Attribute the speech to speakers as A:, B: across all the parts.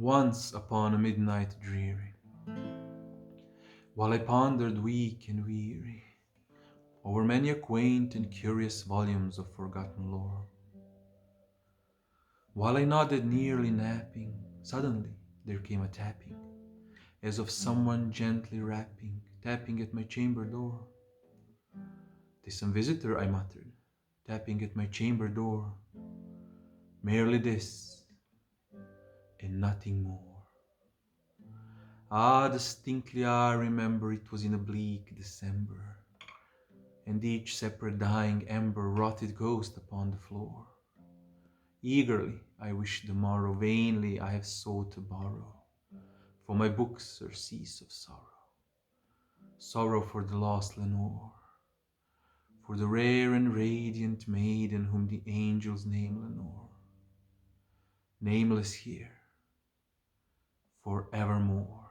A: Once upon a midnight dreary, while I pondered weak and weary over many a quaint and curious volumes of forgotten lore, while I nodded nearly napping, suddenly there came a tapping, as of someone gently rapping, tapping at my chamber door. "'Tis some visitor," I muttered, tapping at my chamber door. Merely this, and nothing more. Ah, distinctly I remember it was in a bleak December, and each separate dying ember rotted ghost upon the floor. Eagerly I wish the morrow, vainly I have sought to borrow for my books surcease of sorrow, sorrow for the lost Lenore, for the rare and radiant maiden whom the angels name Lenore, nameless here forevermore.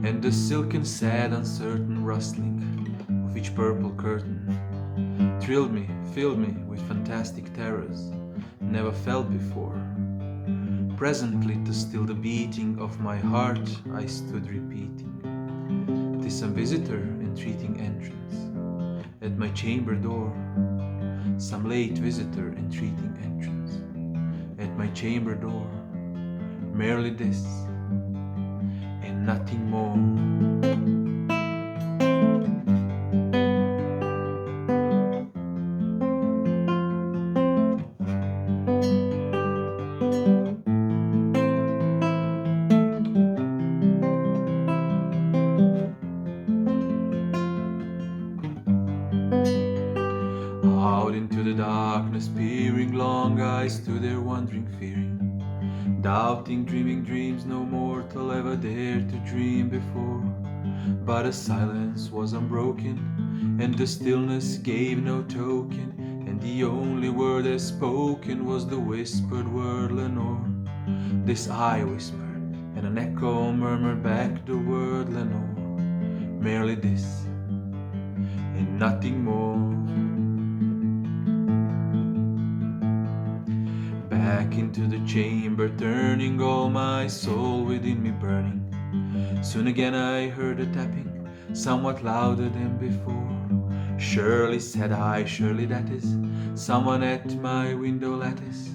A: And the silken, sad, uncertain rustling of each purple curtain thrilled me, filled me with fantastic terrors never felt before. Presently, to still the beating of my heart, I stood repeating, "'Tis some visitor entreating entrance at my chamber door, some late visitor entreating entrance at my chamber door, merely this, and nothing more." Out into the darkness peering, long I stood there wondering, fearing, doubting, dreaming dreams no mortal ever dared to dream before. But the silence was unbroken, and the stillness gave no token, and the only word as spoken was the whispered word Lenore. This I whispered, and an echo murmured back the word Lenore, merely this, and nothing more. Back into the chamber turning, all my soul within me burning. Soon again I heard a tapping, somewhat louder than before. "Surely," said I, "surely that is someone at my window lattice.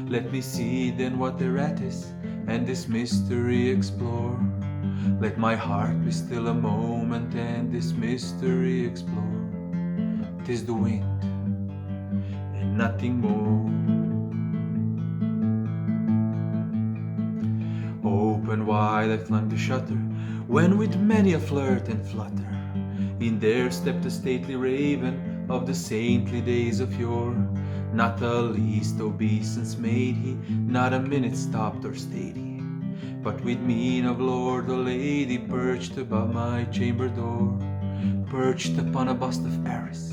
A: Let me see then what thereat is, and this mystery explore. Let my heart be still a moment, and this mystery explore. 'Tis the wind, and nothing more." Open wide I flung the shutter, when with many a flirt and flutter, in there stepped a stately raven of the saintly days of yore. Not the least obeisance made he, not a minute stopped or stayed he, but with mien of lord or lady perched above my chamber door, perched upon a bust of Eris,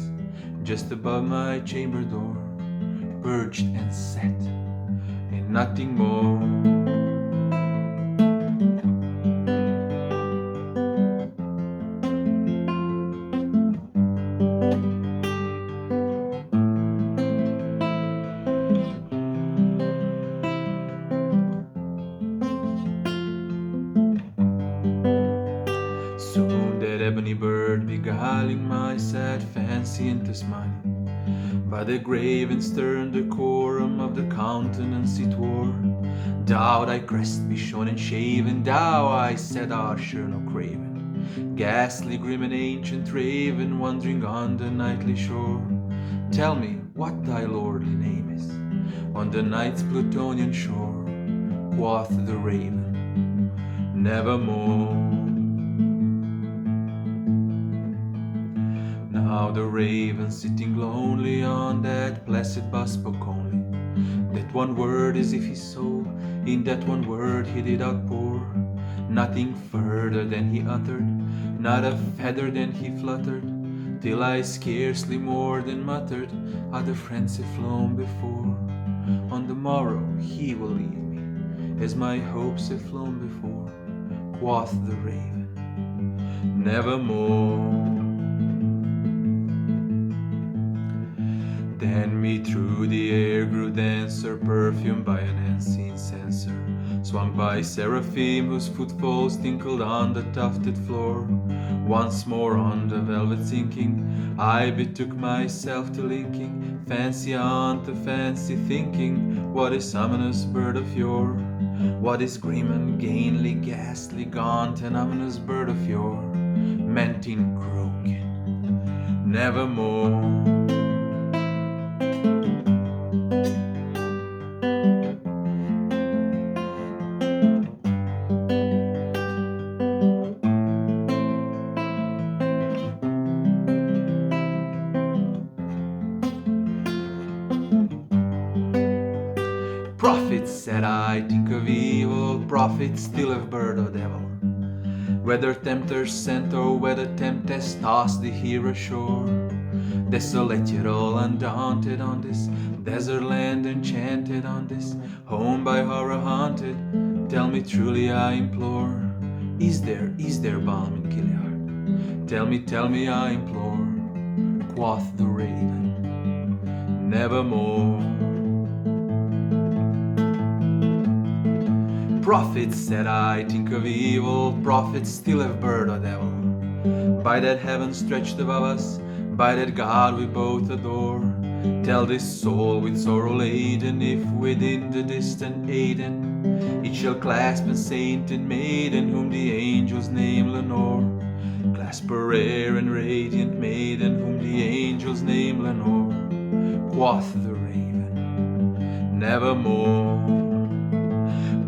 A: just above my chamber door, perched and sat, and nothing more. Soon that ebony bird beguiling my sad fancy into smiling, by the grave and stern decorum of the countenance it wore. "Thou thy crest be shorn and shaven, thou," I said, "art sure no craven, ghastly, grim and ancient raven, wandering on the nightly shore. Tell me what thy lordly name is on the night's Plutonian shore." Quoth the raven, "Nevermore." Now the raven sitting lonely on that placid bust spoke only that one word, as if his soul in that one word he did outpour. Nothing further than he uttered, not a feather than he fluttered, till I scarcely more than muttered, "Other friends have flown before. On the morrow he will leave me, as my hopes have flown before." Quoth the raven, "Nevermore." Then me through the air grew dancer, perfumed by an unseen censer, swung by seraphim whose footfalls tinkled on the tufted floor. Once more on the velvet sinking, I betook myself to linking fancy on to fancy, thinking, what is ominous bird of yore? What is grim and gainly, ghastly, gaunt and ominous bird of yore? Meant in croaking, nevermore. Prophets said I think of evil, prophets still have bird or devil. Whether tempters sent or whether tempest tossed thee here ashore. Desolate yet all undaunted on this desert land enchanted, on this home by horror haunted. Tell me truly I implore, is there balm in Gilead? Tell me I implore, quoth the raven, nevermore. Prophets said I think of evil, prophets still have bird or devil. By that heaven stretched above us, by that God we both adore, tell this soul with sorrow laden, if within the distant Aden it shall clasp a saint and maiden whom the angels name Lenore. Clasp a rare and radiant maiden whom the angels name Lenore. Quoth the raven, nevermore.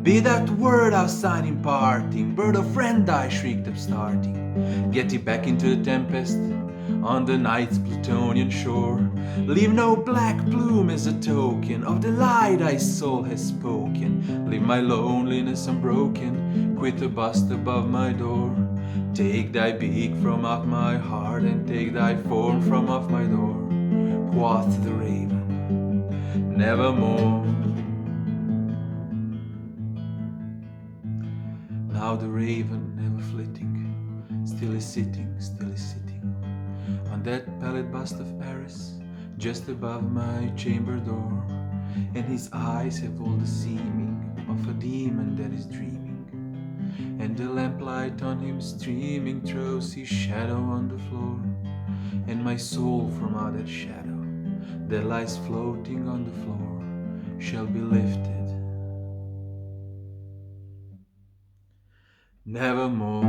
A: Be that word our sign in parting, bird of friend, I shrieked upstarting. Get thee back into the tempest, on the night's Plutonian shore. Leave no black plume as a token of the lie thy soul has spoken. Leave my loneliness unbroken, quit the bust above my door. Take thy beak from off my heart, and take thy form from off my door. Quoth the raven, nevermore. Now the raven, never flitting, still is sitting on that pallid bust of Paris, just above my chamber door. And his eyes have all the seeming of a demon that is dreaming, and the lamplight on him streaming throws his shadow on the floor. And my soul from out that shadow that lies floating on the floor shall be lifted nevermore.